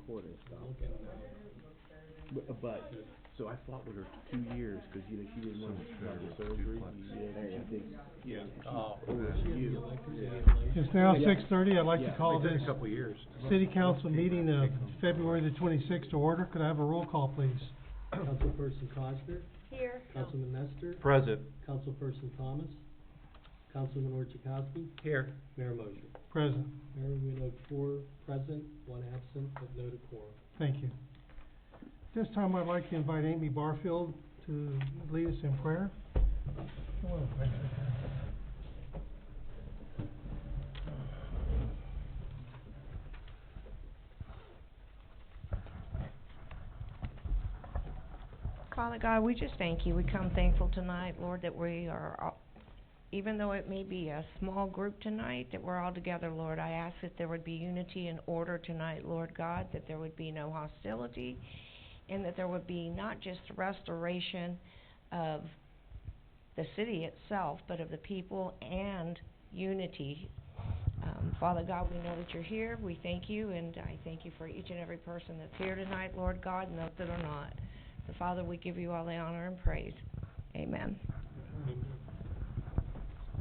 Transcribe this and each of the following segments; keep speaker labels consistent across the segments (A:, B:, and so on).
A: recording stopped. But so I fought with her 2 years because she didn't want to have the surgery.
B: It's now 6:30. I'd like to call this City Council meeting of February the 26th to order. Could I have a roll call, please?
C: Councilperson Cosner. Here. Councilman Nestor.
D: Present.
C: Councilperson Thomas. Councilman Orchikowski.
D: Here.
C: Mayor Mosher.
B: Present.
C: Mayor, we note 4 present, 1 absent, but no decorum.
B: Thank you. This time I'd like to invite Amy Barfield to lead us in prayer. Come on,
E: Father God, we just thank you. We come thankful tonight, Lord, that we are, even though it may be a small group tonight, that we're all together, Lord. I ask that there would be unity and order tonight, Lord God, that there would be no hostility, and that there would be not just restoration of the city itself, but of the people and unity. Father God, we know that you're here. We thank you, and I thank you for each and every person that's here tonight, Lord God, and those that are not. So, Father, we give you all the honor and praise. Amen.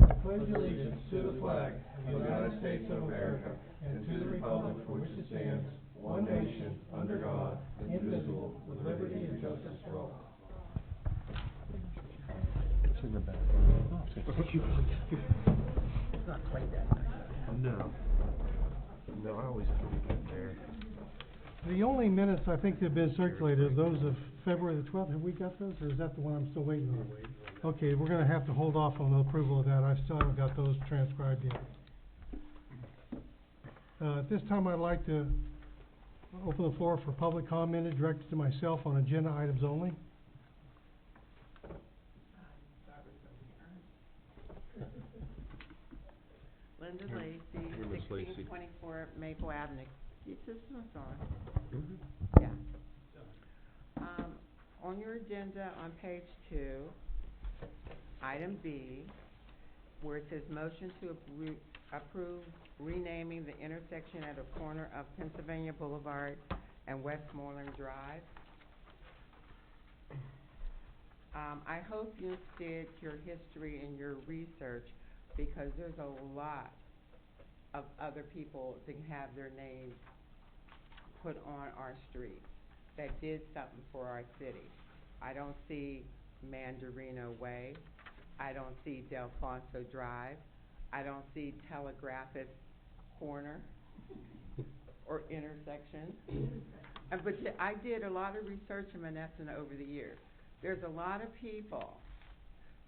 B: I pledge allegiance to the flag of the United States of America and to the republic for which it stands, one nation, under God, indivisible, with liberty and justice for all.
A: It's in the back.
C: It's not quite that nice.
A: No, I always keep it there.
B: The only minutes I think that have been circulated are those of February the 12th. Have we got those, or is that the one I'm still waiting on? Okay, we're going to have to hold off on the approval of that. I still haven't got those transcribed yet. At this time, I'd like to open the floor for public comment directed to myself on agenda items only.
F: Linda Lacy, 1624 Maple Avenue. Your system's on. Yeah. On your agenda on page 2, item B, where it says motion to approve renaming the intersection at a corner of Pennsylvania Boulevard and Westmoreland Drive. I hope you did your history and your research, because there's a lot of other people that have their names put on our street that did something for our city. I don't see Mandarino Way. I don't see Delfonso Drive. I don't see Telegraphist Corner or intersection. But I did a lot of research in Monessen over the years. There's a lot of people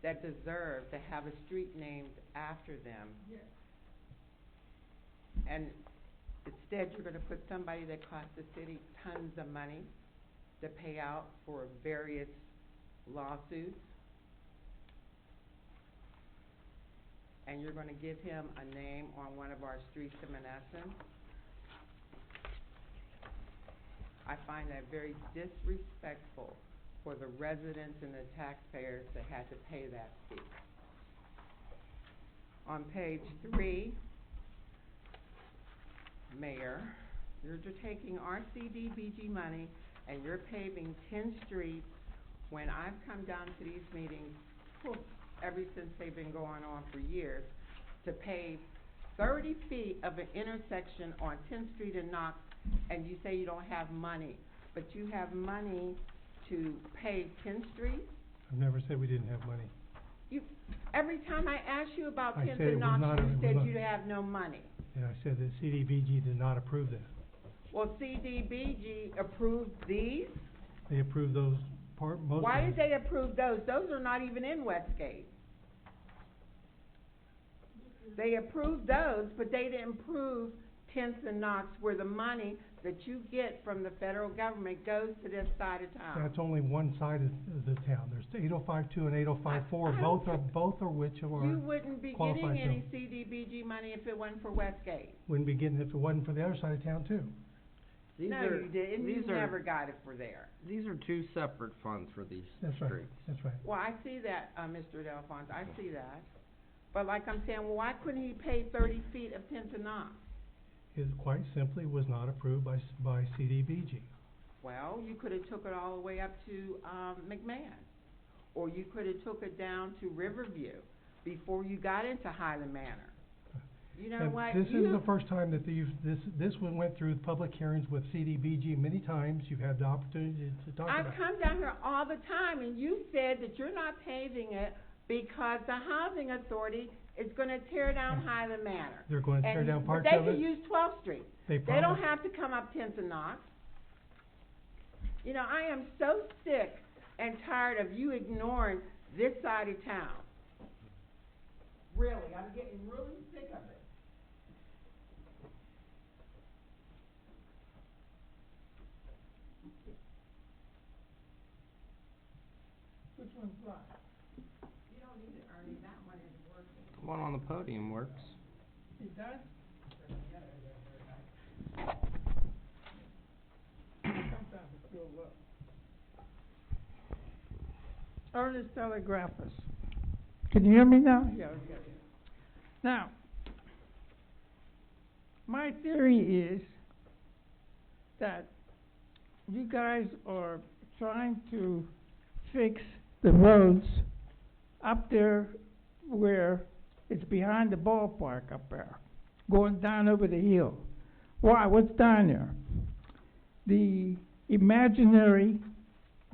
F: that deserve to have a street named after them. Yes. And instead you're going to put somebody that cost the city tons of money to pay out for various lawsuits. And you're going to give him a name on one of our streets in Monessen. I find that very disrespectful for the residents and the taxpayers that had to pay that fee. On page 3, Mayor, you're taking our CDBG money and you're paving 10 streets when I've come down to these meetings, ever since they've been going on for years, to pave 30 feet of an intersection on 10th Street in Knox, and you say you don't have money, but you have money to pave 10th Street?
B: I've never said we didn't have money.
F: Every time I ask you about 10th and Knox, you said you have no money.
B: And I said that CDBG did not approve that.
F: Well, CDBG approved these?
B: They approved those most.
F: Why did they approve those? Those are not even in Westgate. They approved those, but they didn't approve 10th and Knox, where the money that you get from the federal government goes to this side of town.
B: That's only one side of the town. There's 8052 and 8054. Both are which of our
F: You wouldn't be
B: qualified
F: getting any
B: zones.
F: CDBG money if it wasn't for Westgate.
B: Wouldn't be getting it if it wasn't for the other side of town too.
F: No, you didn't. You never got it for there.
D: These are two separate funds for these
B: That's
D: streets.
B: right. That's right.
F: Well, I see that, Mr. Delphonse. I see that. But like I'm saying, well, why couldn't he pay 30 feet of 10th and Knox?
B: it quite simply was not approved by CDBG.
F: Well, you could've took it all the way up to, McMahon, or you could've took it down to Riverview before you got into Highland Manor. You know
B: And
F: what?
B: this isn't the first time that this one went through public hearings with CDBG many times. You've had the opportunity to talk about it.
F: I come down here all the time, and you said that you're not paving it because the housing authority is gonna tear down Highland Manor.
B: They're going to tear down parts
F: But
B: of
F: they
B: it.
F: can use 12th Street.
B: They
F: They don't
B: promised.
F: have to come up 10th and Knox. You know, I am so sick and tired of you ignoring this side of town. Really, I'm getting really sick of it.
B: Which one's right?
F: You don't need it, Ernie, that one is working.
D: The one on the podium works.
B: It does?
G: Ernest Telegraphus. Can you hear me now? Yeah. Now, my theory is that you guys are trying to fix the roads up there where it's behind the ballpark up there, going down over the hill. Why? What's down there? The imaginary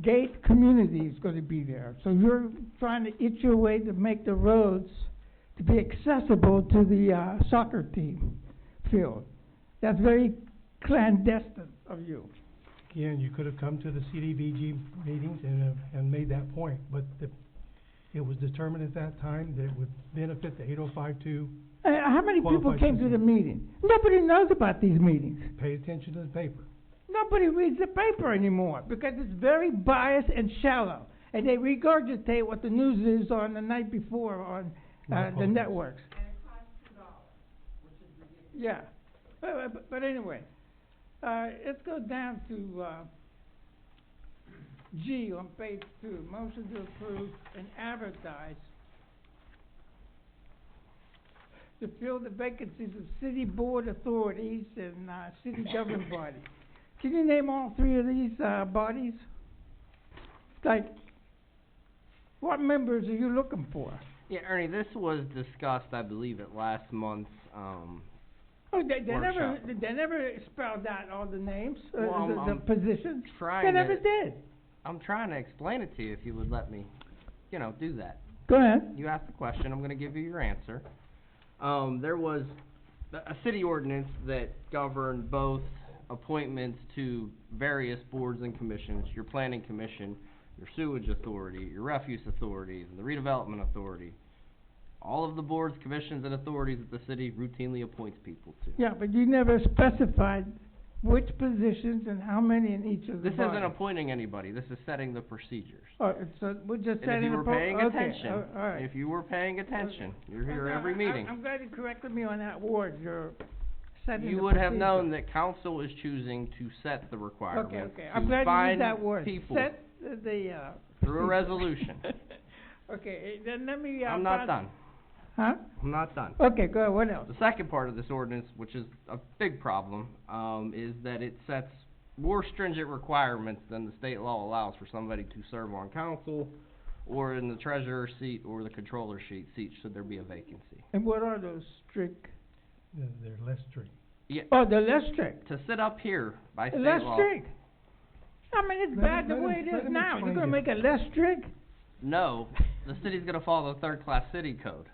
G: gate community is going to be there. So you're trying to itch your way to make the roads to be accessible to the soccer team field. That's very clandestine of you.
B: Again, you could have come to the CDBG meetings and made that point, but it was determined at that time that it would benefit the 8052.
G: How many people
B: Qualified
G: came to the meeting? Nobody knows about these meetings.
B: Pay attention to the paper.
G: Nobody reads the paper anymore because it's very biased and shallow. And they regurgitate what the news is on the night before on the networks.
F: And it costs $2, which is ridiculous.
G: Yeah. But anyway, let's go down to G on page 2. Motion to approve and advertise to fill the vacancies of city board authorities and city governing bodies. Can you name all three of these bodies? Like, what members are you looking for?
D: Yeah, Ernie, this was discussed, I believe, at last month's,
G: Oh, they
D: workshop.
G: never spelled out all the names,
D: Well,
G: the
D: I'm
G: positions.
D: trying
G: They never
D: to-
G: did.
D: I'm trying to explain it to you if you would let me, do that.
G: Go ahead.
D: You asked the question, I'm gonna give you your answer. There was a city ordinance that governed both appointments to various boards and commissions, your planning commission, your sewage authority, your refuse authorities, and the redevelopment authority. All of the boards, commissions, and authorities that the city routinely appoints people to.
G: Yeah, but you never specified which positions and how many in each of the
D: This
G: bodies.
D: isn't appointing anybody, this is setting the procedures.
G: Oh, so we're just
D: And if
G: setting
D: you
G: the
D: were
G: po-
D: paying
G: okay,
D: attention,
G: all right.
D: if you were paying attention, you're here
G: Okay,
D: every meeting.
G: I'm glad you corrected me on that word, you're setting the
D: You would have
G: procedure.
D: known that council is choosing to set the requirements.
G: Okay,
D: to
G: I'm glad you
D: find
G: used that word,
D: people
G: set the,
D: through a resolution.
G: Okay, then let me,
D: I'm not done.
G: Huh?
D: I'm not done.
G: Okay, go ahead, what else?
D: The second part of this ordinance, which is a big problem, is that it sets more stringent requirements than the state law allows for somebody to serve on council or in the treasurer's seat or the controller's seat should there be a vacancy.
G: And what are those strict?
B: They're less strict.
G: Oh, they're less strict.
D: To sit up here by state
G: Less
D: law,
G: strict. I mean, it's
B: Let
G: bad
B: him-
G: the
B: let
G: way
B: him-
G: it
B: let
G: is
B: him
G: now. You're
B: explain
G: gonna
B: it.
G: make it less strict?
D: no, the city's gonna follow the third-class city code,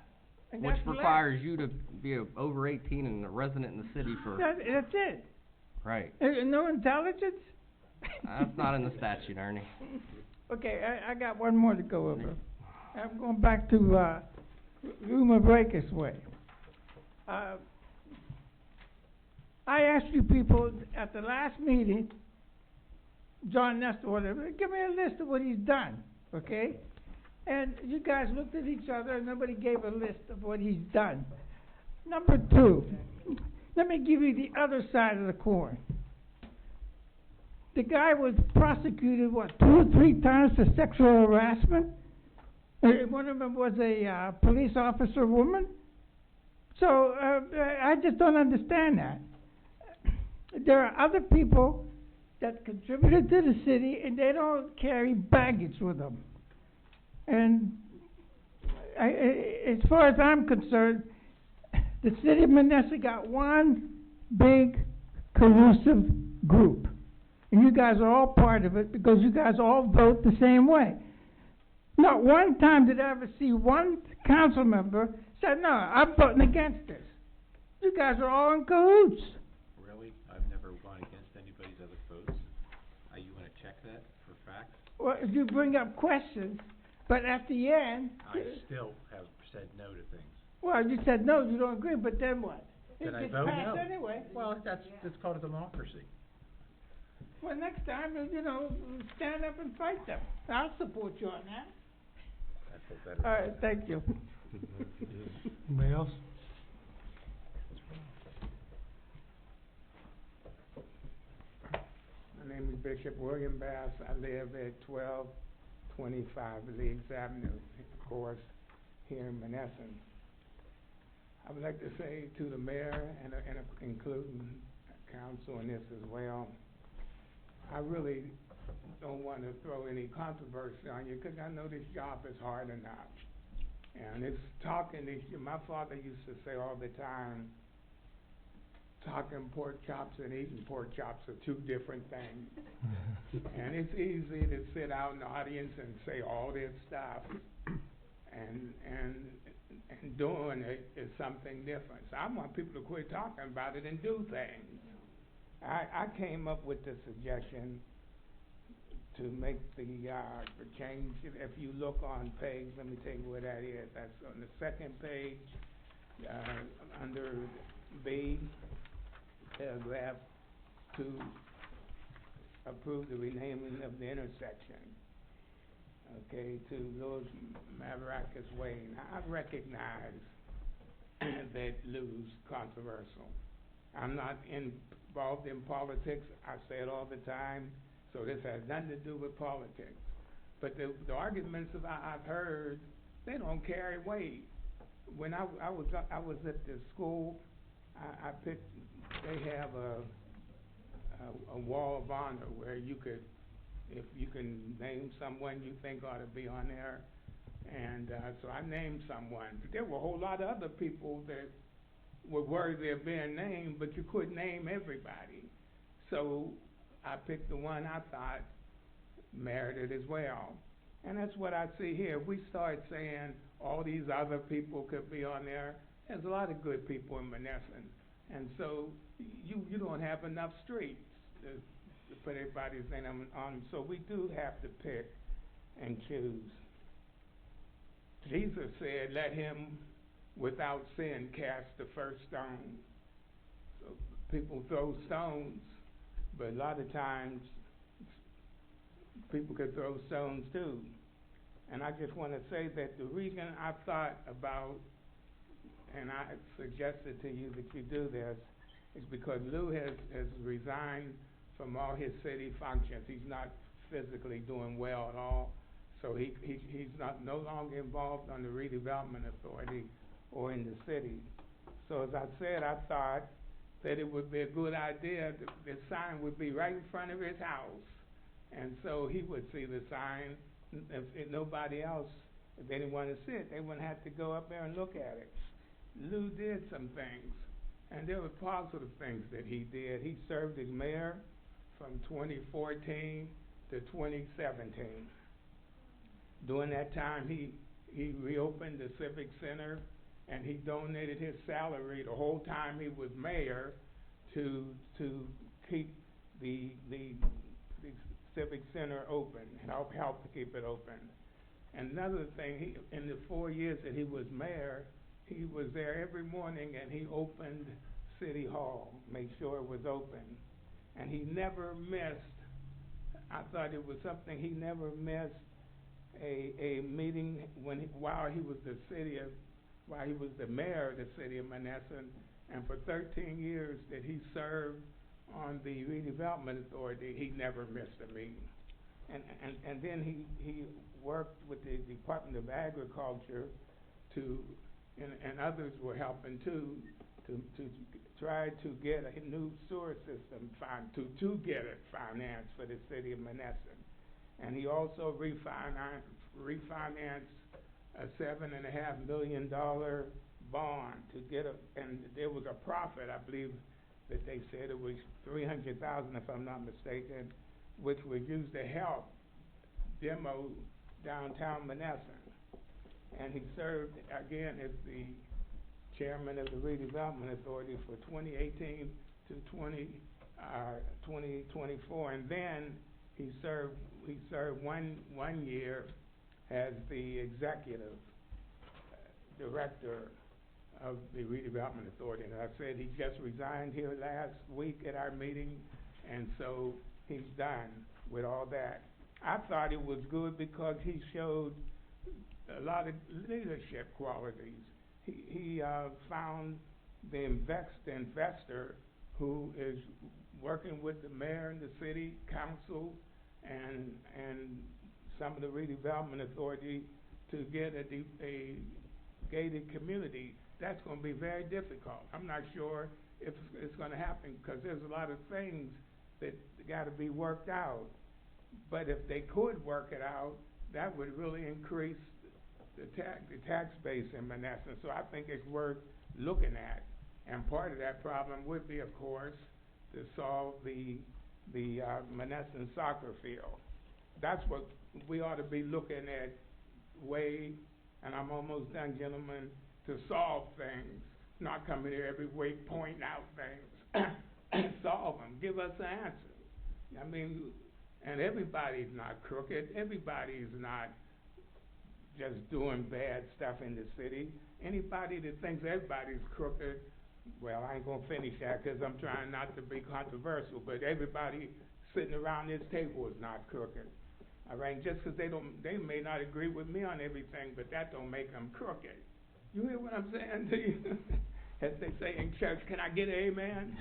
G: And
D: which
G: that's less.
D: requires you to be over 18 and a resident in the city for,
G: That's it.
D: right.
G: No intelligence?
D: That's not in the statute, Ernie.
G: Okay, I got one more to go over. I'm going back to, Uma Breakers Way. I asked you people at the last meeting, John Nestor, whatever, give me a list of what he's done, okay? And you guys looked at each other and nobody gave a list of what he's done. Number 2, let me give you the other side of the coin. The guy was prosecuted, 2 or 3 times for sexual harassment? One of them was a police officer woman? So, I just don't understand that. there are other people that contributed to the city, and they don't carry baggage with them. And as far as I'm concerned, the city of Monessen got one big cohesive group. And you guys are all part of it because you guys all vote the same way. Not one time did I ever see one council member say, no, I'm voting against this. You guys are all in cahoots.
H: Really? I've never gone against anybody's other votes. You wanna check that for facts?
G: Well, if you bring up questions, but at the end,
H: I still have said no to things.
G: well, you said no, you don't agree, but then what?
H: Did I
G: It
H: vote
G: gets passed
H: no?
G: anyway.
H: Well, that's called a democracy.
G: Well, next time, stand up and fight them. I'll support you on that.
H: I feel better.
G: All right, thank you.
B: Anybody else?
I: My name is Bishop William Bass. I live at 1225 Leeds Avenue, of course, here in Monessen. I would like to say to the mayor and including council in this as well, I really don't want to throw any controversy on you because I know this job is hard enough. And it's talking issue. My father used to say all the time, talking pork chops and eating pork chops are two different things. And it's easy to sit out in the audience and say all this stuff, and doing it is something different. So I want people to quit talking about it and do things. I came up with the suggestion to make the change. If you look on page, let me tell you where that is. That's on the second page, under B, paragraph 2, approve the renaming of the intersection, okay, to Louis Mavaracas Way. Now, I recognize that Lou's controversial. I'm not involved in politics. I say it all the time, so this has nothing to do with politics. But the arguments I've heard, they don't carry weight. When I was at the school, I picked. They have a wall of honor where you could, if you can name someone you think ought to be on there, and so I named someone. There were a whole lot of other people that were worthy of being named, but you couldn't name everybody. So I picked the one I thought merited as well. And that's what I see here. If we start saying all these other people could be on there, there's a lot of good people in Monessen. And so you don't have enough streets to put everybody's name on. So we do have to pick and choose. Jesus said, let him without sin cast the first stone. So people throw stones, but a lot of times people could throw stones too. And I just want to say that the reason I thought about, and I suggested to you that you do this, is because Lou has resigned from all his city functions. He's not physically doing well at all. So he's no longer involved on the redevelopment authority or in the city. So as I said, I thought that it would be a good idea that the sign would be right in front of his house. And so he would see the sign. If nobody else, if they didn't want to see it, they wouldn't have to go up there and look at it. Lou did some things, and there were positive things that he did. He served as mayor from 2014 to 2017. During that time, he reopened the Civic Center, and he donated his salary the whole time he was mayor to keep the Civic Center open, help to keep it open. And another thing, in the 4 years that he was mayor, he was there every morning and he opened City Hall, made sure it was open. And he never missed, I thought it was something, he never missed a meeting while he was the mayor of the city of Monessen. And for 13 years that he served on the redevelopment authority, he never missed a meeting. And then he worked with the Department of Agriculture and others were helping too, to tried to get a new sewer system to get it financed for the city of Monessen. And he also refinanced a $7.5 million bond to get and there was a profit, I believe that they said it was $300,000 if I'm not mistaken, which was used to help demo downtown Monessen. And he served again as the chairman of the Redevelopment Authority for 2018 to 2024, and then he served one year as the executive director of the Redevelopment Authority. And I said he just resigned here last week at our meeting, and so he's done with all that. I thought it was good because he showed a lot of leadership qualities. He found the investor who is working with the mayor and the city council and some of the redevelopment authority to get a gated community. That's going to be very difficult. I'm not sure if it's going to happen because there's a lot of things that got to be worked out. But if they could work it out, that would really increase the tax base in Monessen. So I think it's worth looking at. And part of that problem would be, of course, to solve the Monessen soccer field. That's what we ought to be looking at and I'm almost done, gentlemen, to solve things, not coming here every week pointing out things. Solve them. Give us the answer. I mean, and everybody's not crooked. Everybody's not just doing bad stuff in the city. Anybody that thinks everybody's crooked, well, I ain't going to finish that because I'm trying not to be controversial, but everybody sitting around this table is not crooked. All right, just because they may not agree with me on everything, but that don't make them crooked. You hear what I'm saying to you? As they say in church, can I get an amen?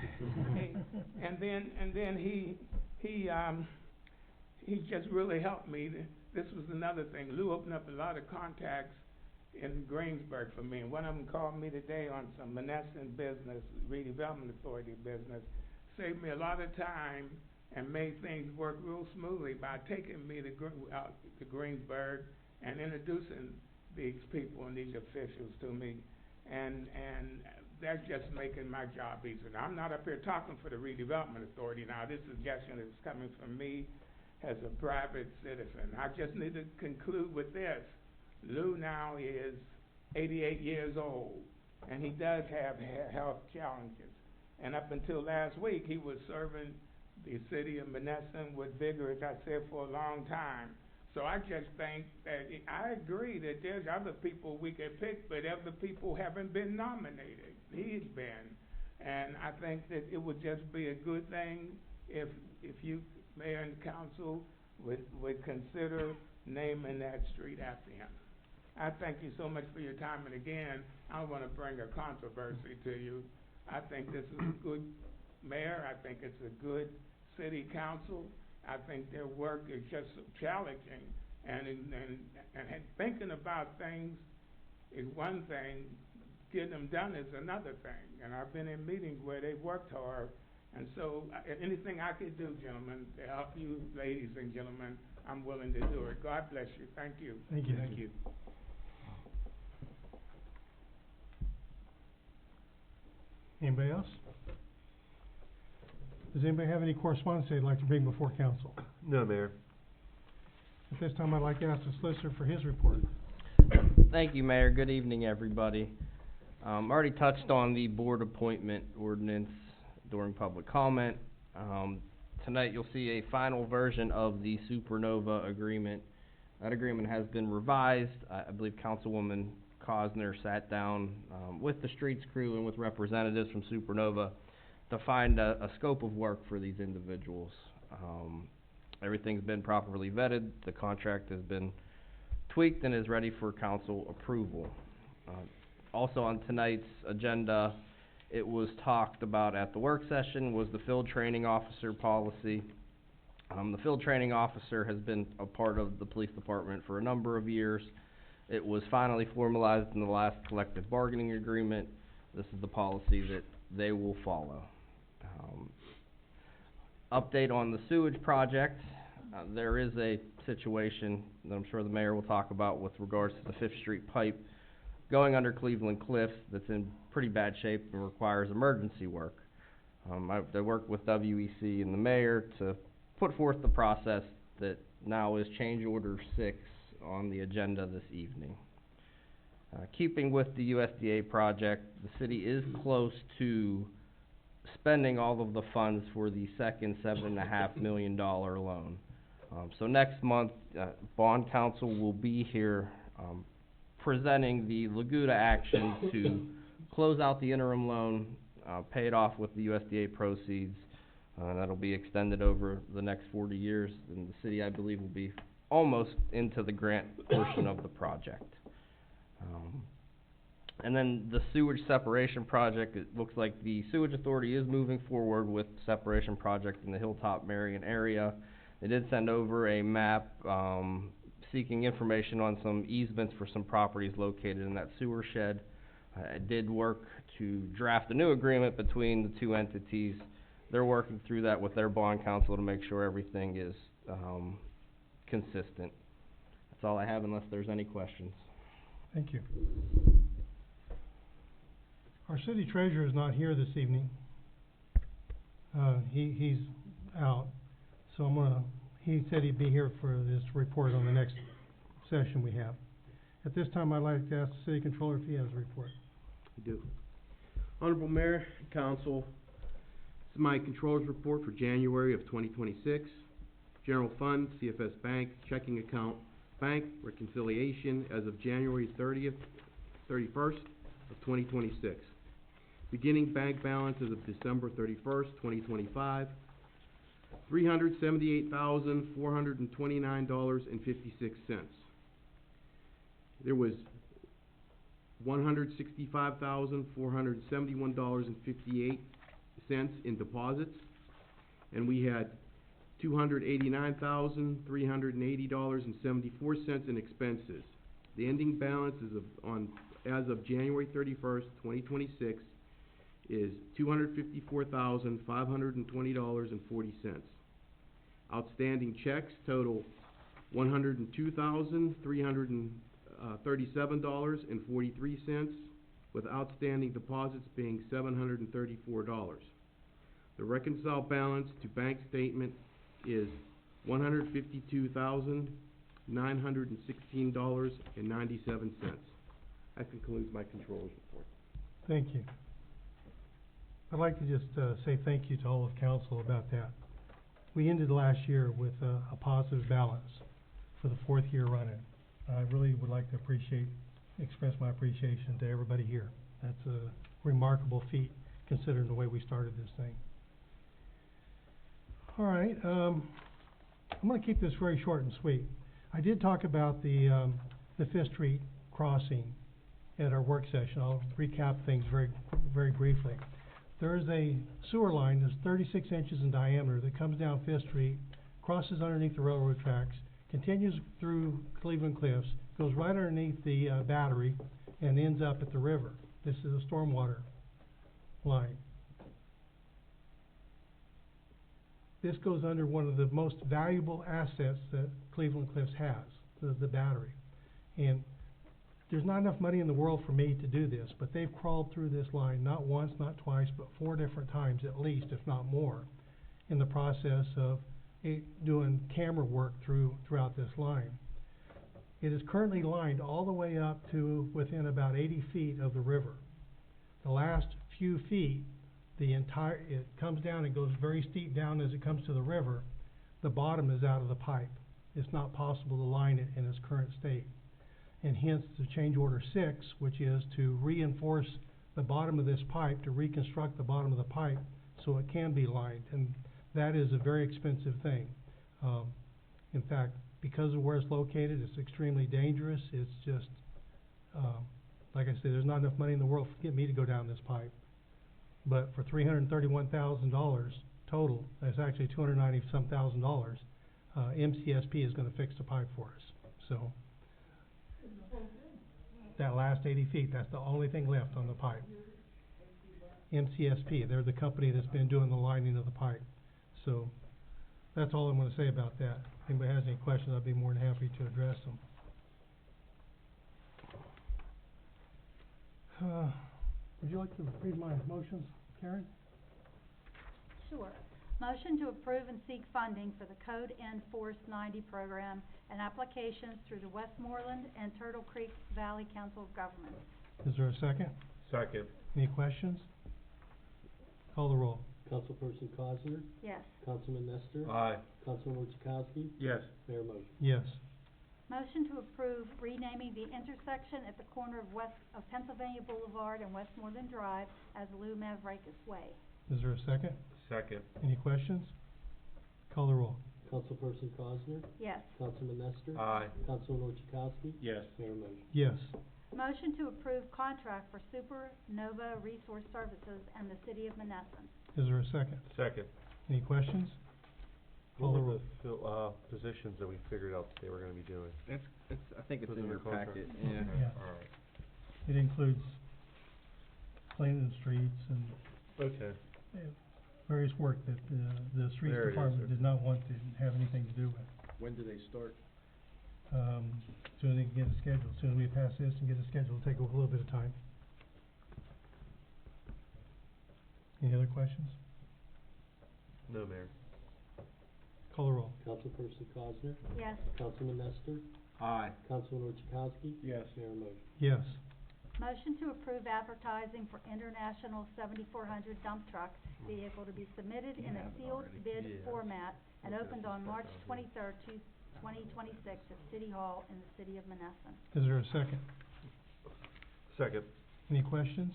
I: And then he just really helped me. This was another thing. Lou opened up a lot of contacts in Greensburg for me, and one of them called me today on some Monessen business, Redevelopment Authority business, saved me a lot of time and made things work real smoothly by taking me to Greensburg and introducing these people and these officials to me, and that's just making my job easier. Now, I'm not up here talking for the Redevelopment Authority now. This suggestion is coming from me as a private citizen. I just need to conclude with this. Lou now is 88 years old, and he does have health challenges. And up until last week, he was serving the city of Monessen with vigor, as I said, for a long time. So I just think that I agree that there's other people we could pick, but other people haven't been nominated. He's been. And I think that it would just be a good thing if you, mayor and council, would consider naming that street after him. I thank you so much for your time. And again, I don't want to bring a controversy to you. I think this is a good mayor. I think it's a good city council. I think their work is just so challenging, and thinking about things is one thing, getting them done is another thing. And I've been in meetings where they've worked hard, and so anything I could do, gentlemen, to help you, ladies and gentlemen, I'm willing to do it. God bless you. Thank you.
B: Thank you.
A: Thank you.
B: Anybody else? Does anybody have any correspondence they'd like to bring before council?
A: No, Mayor.
B: At this time, I'd like to ask the solicitor for his report.
D: Thank you, Mayor. Good evening, everybody. Already touched on the board appointment ordinance during public comment. Tonight you'll see a final version of the Supernova agreement. That agreement has been revised. I believe Councilwoman Cosner sat down with the streets crew and with representatives from Supernova to find a scope of work for these individuals. Everything's been properly vetted. The contract has been tweaked and is ready for council approval. Also on tonight's agenda, it was talked about at the work session, was the field training officer policy. The field training officer has been a part of the police department for a number of years. It was finally formalized in the last collective bargaining agreement. This is the policy that they will follow. Update on the sewage project. There is a situation that I'm sure the mayor will talk about with regards to the Fifth Street pipe going under Cleveland Cliffs that's in pretty bad shape and requires emergency work. I worked with WEC and the mayor to put forth the process that now is change order 6 on the agenda this evening. Keeping with the USDA project, the city is close to spending all of the funds for the second $7.5 million loan. So next month, bond council will be here presenting the Laguda action to close out the interim loan, pay it off with the USDA proceeds. That'll be extended over the next 40 years, and the city, I believe, will be almost into the grant portion of the project. And then the sewage separation project, it looks like the sewage authority is moving forward with separation project in the Hilltop Marion area. They did send over a map seeking information on some easements for some properties located in that sewer shed. I did work to draft a new agreement between the two entities. They're working through that with their bond counsel to make sure everything is consistent. That's all I have unless there's any questions.
B: Thank you. Our city treasurer is not here this evening. He's out, so he said he'd be here for this report on the next session we have. At this time, I'd like to ask the city controller if he has a report.
A: I do. Honorable Mayor, Council, this is my controller's report for January of 2026. General Fund, CFS Bank, checking account, bank reconciliation as of January 31st of 2026. Beginning bank balance as of December 31st, 2025, $378,429.56. There was $165,471.58 in deposits, and we had $289,380.74 in expenses. The ending balance as of January 31st, 2026 is $254,520.40. Outstanding checks total $102,337.43, with outstanding deposits being $734. The reconciled balance to bank statement is $152,916.97. That concludes my controller's report.
B: Thank you. I'd like to just say thank you to all of council about that. We ended last year with a positive balance for the 4th year running. I really would like to express my appreciation to everybody here. That's a remarkable feat considering the way we started this thing. All right, I'm going to keep this very short and sweet. I did talk about the 5th Street crossing at our work session. I'll recap things very, very briefly. There is a sewer line that's 36 inches in diameter that comes down 5th Street, crosses underneath the railroad tracks, continues through Cleveland Cliffs, goes right underneath the battery, and ends up at the river. This is a stormwater line. This goes under one of the most valuable assets that Cleveland Cliffs has, the battery. And there's not enough money in the world for me to do this, but they've crawled through this line not once, not twice, but 4 different times at least, if not more, in the process of doing camera work throughout this line. It is currently lined all the way up to within about 80 feet of the river. The last few feet, it comes down and goes very steep down as it comes to the river. The bottom is out of the pipe. It's not possible to line it in its current state. And hence the change order 6, which is to reinforce the bottom of this pipe, to reconstruct the bottom of the pipe so it can be lined. And that is a very expensive thing. In fact, because of where it's located, it's extremely dangerous. It's just, like I said, there's not enough money in the world to get me to go down this pipe. But for $331,000 total, that's actually $290-some thousand, MCSP is going to fix the pipe for us. So that last 80 feet, that's the only thing left on the pipe. MCSP. They're the company that's been doing the lining of the pipe. So, that's all I'm gonna say about that. If anybody has any questions, I'd be more than happy to address them. Would you like to read my motions, Karen?
J: Sure. Motion to approve and seek funding for the Code Enforce 90 program and applications through the Westmoreland and Turtle Creek Valley Council of Governments.
B: Is there a second?
A: Second.
B: Any questions? Call the roll.
C: Councilperson Cosner,
J: Yes.
C: Councilman Nestor,
A: Aye.
C: Councilman Chakowski,
A: Yes.
C: Mayor Moser.
B: Yes.
J: Motion to approve renaming the intersection at the corner of Pennsylvania Boulevard and Westmoreland Drive as Lou Mavrakis Way.
B: Is there a second?
A: Second.
B: Any questions? Call the roll.
C: Councilperson Cosner,
J: Yes.
C: Councilman Nestor,
A: Aye.
C: Councilman Chakowski,
A: Yes.
C: Mayor Moser.
B: Yes.
J: Motion to approve contract for Supernova Resource Services and the City of Monessen.
B: Is there a second?
A: Second.
B: Any questions? Call the roll.
A: Positions that we figured out that they were gonna be doing?
D: I think it's
A: Was
D: in
A: in
D: your
A: the contract.
D: packet,
B: Yeah.
A: Alright.
B: It includes cleaning the streets and
A: Okay.
B: various work that the streets
A: There it is,
B: department
A: sir.
B: did not want to have anything to do with.
A: When do they start?
B: As soon as they can get a schedule, as soon as we pass this and get a schedule, it'll take a little bit of time. Any other questions?
A: No, Mayor.
B: Call the roll.
C: Councilperson Cosner,
J: Yes.
C: Councilman Nestor,
A: Aye.
C: Councilman Chakowski,
A: Yes.
C: Mayor Moser.
B: Yes.
J: Motion to approve advertising for International 7400 dump truck vehicle to be submitted in a sealed bid
A: Yeah.
J: format and
A: Okay,
J: opened
A: let's
J: on
A: start
J: March
A: down here.
J: 23rd, 2026 at City Hall in the City of Monessen.
B: Is there a second?
A: Second.
B: Any questions?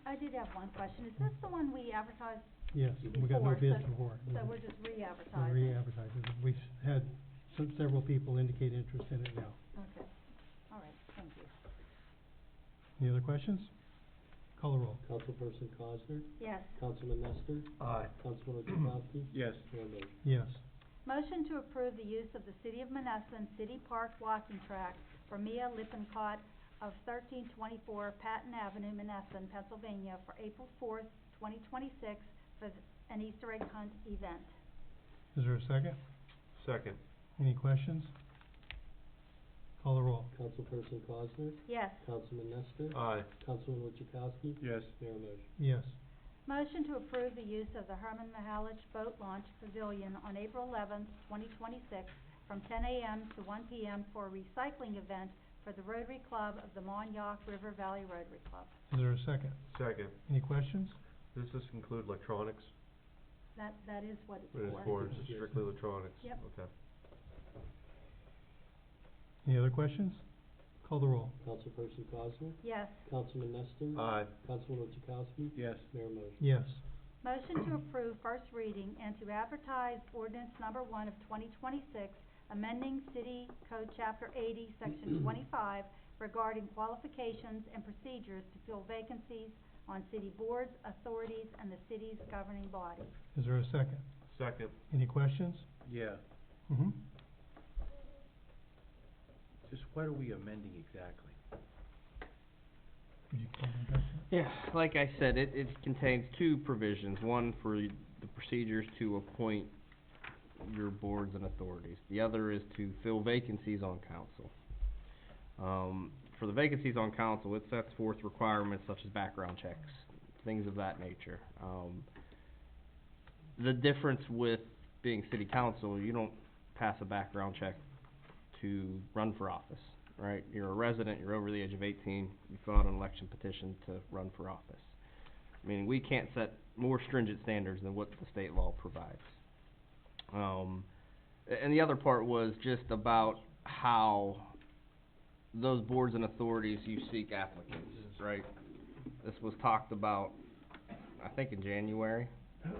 J: I did have one question. Is this the one we advertised
B: Yes, we got no
J: before?
B: bids before.
J: So we're just
B: We're
J: re-advertising?
B: re-advertising. We've had several people indicate interest in it now.
J: Okay. All right, thank you.
B: Any other questions? Call the roll.
C: Councilperson Cosner,
J: Yes.
C: Councilman Nestor,
A: Aye.
C: Councilman Chakowski,
A: Yes.
C: Mayor Moser.
B: Yes.
J: Motion to approve the use of the City of Monessen City Park walking track for Mia Lippincott of 1324 Patton Avenue, Monessen, Pennsylvania, for April 4th, 2026, for an Easter egg hunt event.
B: Is there a second?
A: Second.
B: Any questions? Call the roll.
C: Councilperson Cosner,
J: Yes.
C: Councilman Nestor,
A: Aye.
C: Councilman Chakowski,
A: Yes.
C: Mayor Moser.
B: Yes.
J: Motion to approve the use of the Herman Mahalich Boat Launch Pavilion on April 11th, 2026, from 10 a.m. to 1 p.m. for a recycling event for the Rotary Club of the Montauk River Valley Rotary Club.
B: Is there a second?
A: Second.
B: Any questions?
A: Does this include electronics?
J: That is what it's
A: It is
J: for.
A: for, it's strictly electronics?
J: Yep.
A: Okay.
B: Any other questions? Call the roll.
C: Councilperson Cosner,
J: Yes.
C: Councilman Nestor,
A: Aye.
C: Councilman Chakowski,
A: Yes.
C: Mayor Moser.
B: Yes.
J: Motion to approve first reading and to advertise ordinance number 1 of 2026, amending City Code Chapter 80, Section 25, regarding qualifications and procedures to fill vacancies on city boards, authorities, and the city's governing body.
B: Is there a second?
A: Second.
B: Any questions?
H: Yeah,
B: Mm-hmm.
H: just what are we amending exactly?
B: Could you call the question?
D: Yeah, like I said, it contains two provisions. One for the procedures to appoint your boards and authorities. The other is to fill vacancies on council. For the vacancies on council, it sets forth requirements such as background checks, things of that nature. The difference with being city council, you don't pass a background check to run for office, right? You're a resident, you're over the age of 18, you fill out an election petition to run for office. Meaning we can't set more stringent standards than what the state law provides. And the other part was just about how those boards and authorities you seek applicants, right? This was talked about, I think in January.
K: Yeah,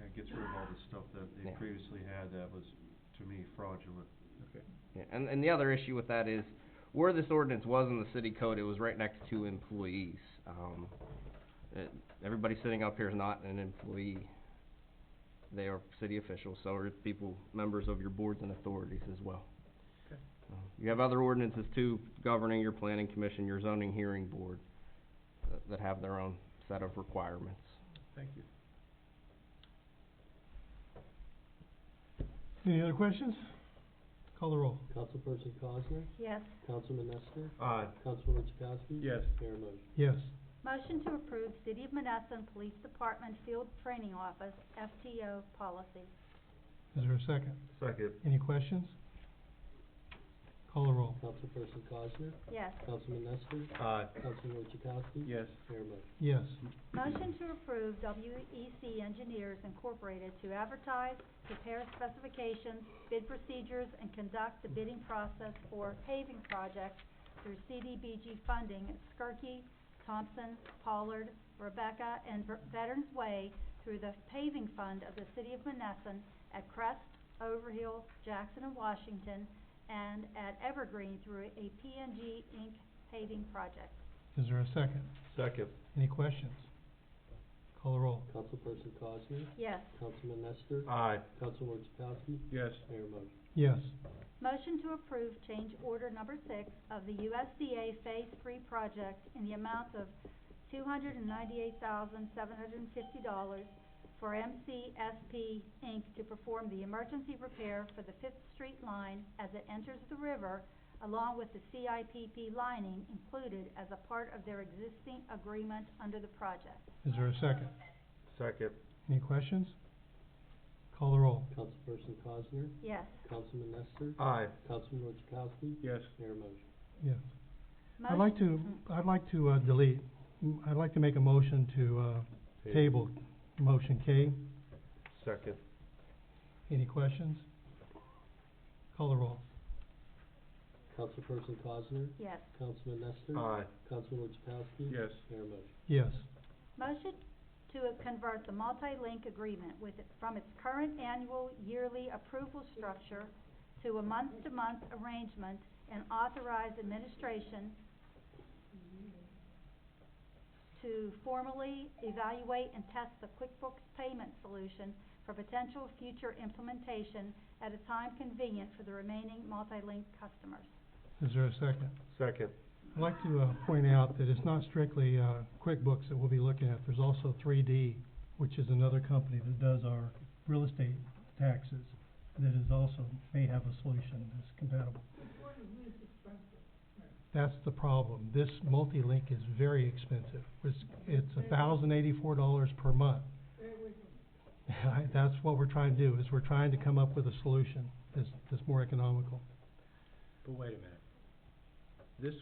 K: it gets rid of all the stuff that they
D: Yeah.
K: previously had that was, to me, fraudulent.
A: Okay.
D: Yeah, and the other issue with that is, where this ordinance was in the city code, it was right next to employees. Everybody sitting up here is not an employee. They are city officials, so are people, members of your boards and authorities as well.
A: Okay.
D: You have other ordinances too, governing your planning commission, your zoning hearing board. that have their own set of requirements.
A: Thank you.
B: Any other questions? Call the roll.
C: Councilperson Cosner,
J: Yes.
C: Councilman Nestor,
A: Aye.
C: Councilman Chakowski.
A: Yes.
C: Mayor motion.
B: Yes.
J: Motion to approve City of Monessen Police Department Field Training Office, FTO policy.
B: Is there a second?
A: Second.
B: Any questions? Call the roll.
C: Councilperson Cosner,
J: Yes.
C: Councilman Nestor,
A: Aye.
C: Councilman Chakowski.
A: Yes.
C: Mayor motion.
B: Yes.
J: Motion to approve WEC Engineers Incorporated to advertise, prepare specifications, bid procedures, and conduct the bidding process for paving projects through CDBG funding at Skirkey, Thompson, Pollard, Rebecca, and Veterans Way through the paving fund of the City of Monessen at Crest, Overhill, Jackson, and Washington, and at Evergreen through a PNG Inc. paving project.
B: Is there a second?
A: Second.
B: Any questions? Call the roll.
C: Councilperson Cosner,
J: Yes.
C: Councilman Nestor,
A: Aye.
C: Councilman Chakowski.
A: Yes.
C: Mayor motion.
B: Yes.
J: Motion to approve change order number 6 of the USDA Phase 3 project in the amount of $298,750 for MCSP Inc. to perform the emergency repair for the 5th Street line as it enters the river, along with the CIPP lining included as a part of their existing agreement under the project.
B: Is there a second?
A: Second.
B: Any questions? Call the roll.
C: Councilperson Cosner,
J: Yes.
C: Councilman Nestor,
A: Aye.
C: Councilman Chakowski.
A: Yes.
C: Mayor motion.
B: Yes. I'd like to delete, I'd like to make a motion to, table motion K.
A: Second.
B: Any questions? Call the roll.
C: Councilperson Cosner,
J: Yes.
C: Councilman Nestor.
A: Aye.
C: Councilman Chakowski.
A: Yes.
C: Mayor motion.
B: Yes.
J: Motion to convert the multi-link agreement from its current annual yearly approval structure to a month-to-month arrangement and authorize administration to formally evaluate and test the QuickBooks payment solution for potential future implementation at a time convenient for the remaining multi-link customers.
B: Is there a second?
A: Second.
B: I'd like to point out that it's not strictly QuickBooks that we'll be looking at. There's also 3D, which is another company that does our real estate taxes, that is also, may have a solution that's compatible. That's the problem. This multi-link is very expensive. It's $1,084 per month. That's what we're trying to do, is we're trying to come up with a solution that's more economical.
H: But wait a minute. This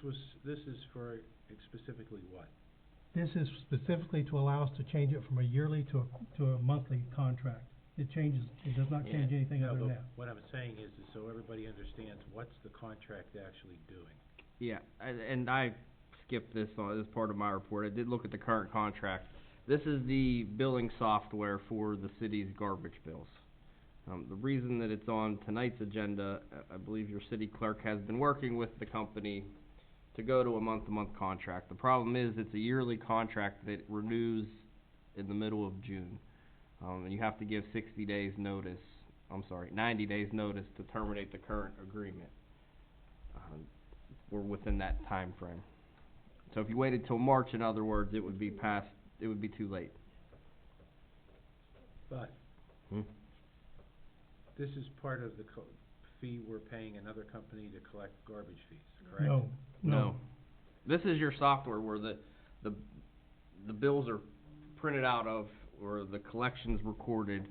H: is for specifically what?
B: This is specifically to allow us to change it from a yearly to a monthly contract. It changes, it does not change anything other than that.
H: What I'm saying is so everybody understands what's the contract actually doing.
D: Yeah, and I skipped this as part of my report. I did look at the current contract. This is the billing software for the city's garbage bills. The reason that it's on tonight's agenda, I believe your city clerk has been working with the company to go to a month-to-month contract. The problem is it's a yearly contract that renews in the middle of June. And you have to give 90 days notice to terminate the current agreement. We're within that time frame. So if you waited till March, in other words, it would be too late.
H: But this is part of the fee we're paying another company to collect garbage fees, correct?
B: No.
D: This is your software where the bills are printed out of, or the collections recorded.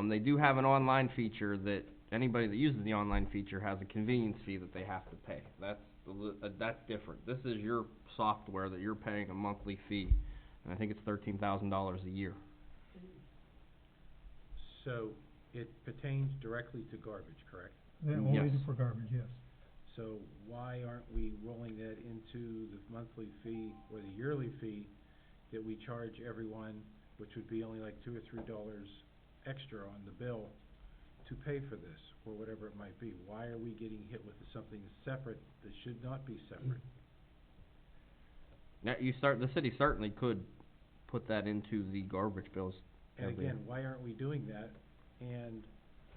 D: They do have an online feature that anybody that uses the online feature has a convenience fee that they have to pay. That's different. This is your software that you're paying a monthly fee, and I think it's $13,000 a year.
H: So it pertains directly to garbage, correct?
B: Only
D: Yes.
B: for garbage, yes.
H: So why aren't we rolling that into the monthly fee or the yearly fee that we charge everyone, which would be only like $2 or $3 extra on the bill to pay for this, or whatever it might be? Why are we getting hit with something separate that should not be separate?
D: Now, the city certainly could put that into the garbage bills.
H: And again, why aren't we doing that? And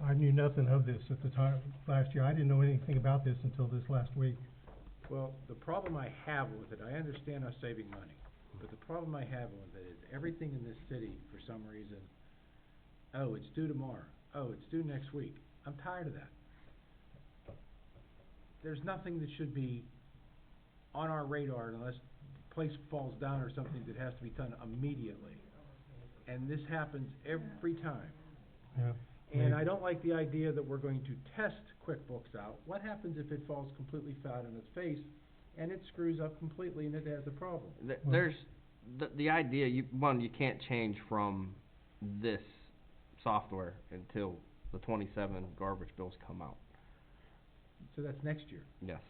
B: I knew nothing of this at the time, last year. I didn't know anything about this until this last week.
H: well, the problem I have with it, I understand us saving money. But the problem I have with it is everything in this city, for some reason, oh, it's due tomorrow, oh, it's due next week. I'm tired of that. There's nothing that should be on our radar unless the place falls down or something that has to be done immediately. And this happens every time.
B: Yeah.
H: And I don't like the idea that we're going to test QuickBooks out. What happens if it falls completely flat on its face and it screws up completely and it has a problem?
D: There's, the idea, you can't change from this software until the 27 garbage bills come out.
H: So that's next year.
D: Yes.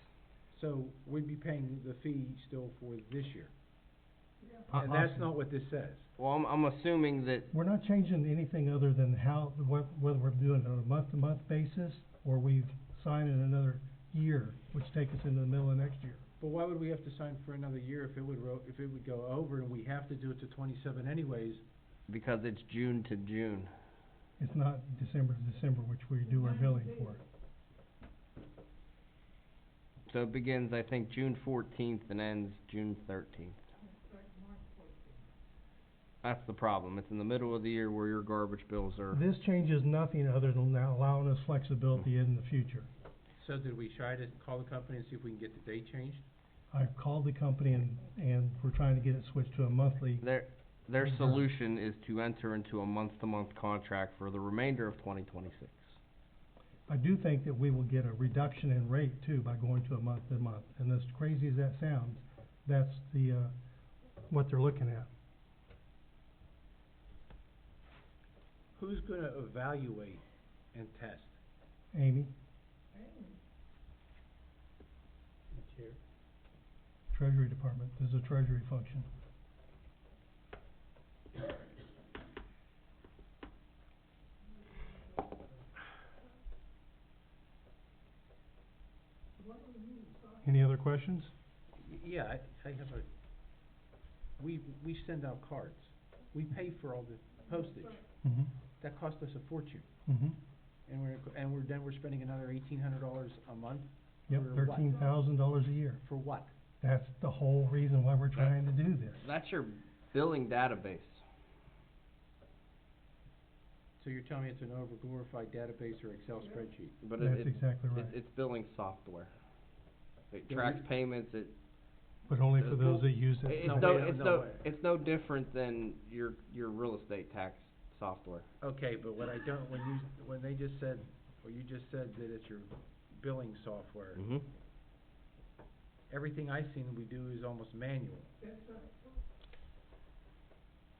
H: So we'd be paying the fee still for this year. And that's not what this says.
D: Well, I'm assuming that,
B: We're not changing anything other than whether we're doing it on a month-to-month basis, or we've signed in another year, which takes us into the middle of next year.
H: But why would we have to sign for another year if it would go over and we have to do it to 27 anyways?
D: because it's June to June.
B: It's not December to December, which we do our billing for.
D: So it begins, I think, June 14th and ends June 13th. That's the problem. It's in the middle of the year where your garbage bills are.
B: This changes nothing other than now allowing us flexibility in the future.
H: So did we try to call the company and see if we can get the date changed?
B: I've called the company and we're trying to get it switched to a monthly.
D: Their solution is to enter into a month-to-month contract for the remainder of 2026.
B: I do think that we will get a reduction in rate too by going to a month-to-month. And as crazy as that sounds, that's the, what they're looking at.
H: Who's gonna evaluate and test?
B: Amy,
C: The chair.
B: Treasury Department, there's a treasury function. Any other questions?
H: Yeah, I have we send out cards. We pay for all the postage.
B: Mm-hmm.
H: That cost us a fortune.
B: Mm-hmm.
H: And we're spending another $1,800 a month?
B: Yep,
H: For what?
B: $13,000 a year.
H: For what?
B: That's the whole reason why we're trying to do this.
D: That's your billing database.
H: So you're telling me it's an overglorified database or Excel spreadsheet?
D: But
B: That's exactly right.
D: It's billing software. It
H: Yeah,
D: tracks payments,
B: But only for those that use it.
D: it's no different than your real estate tax software.
H: Okay, but what I don't, when they just said, or you just said that it's your billing software,
D: Mm-hmm.
H: everything I've seen we do is almost manual.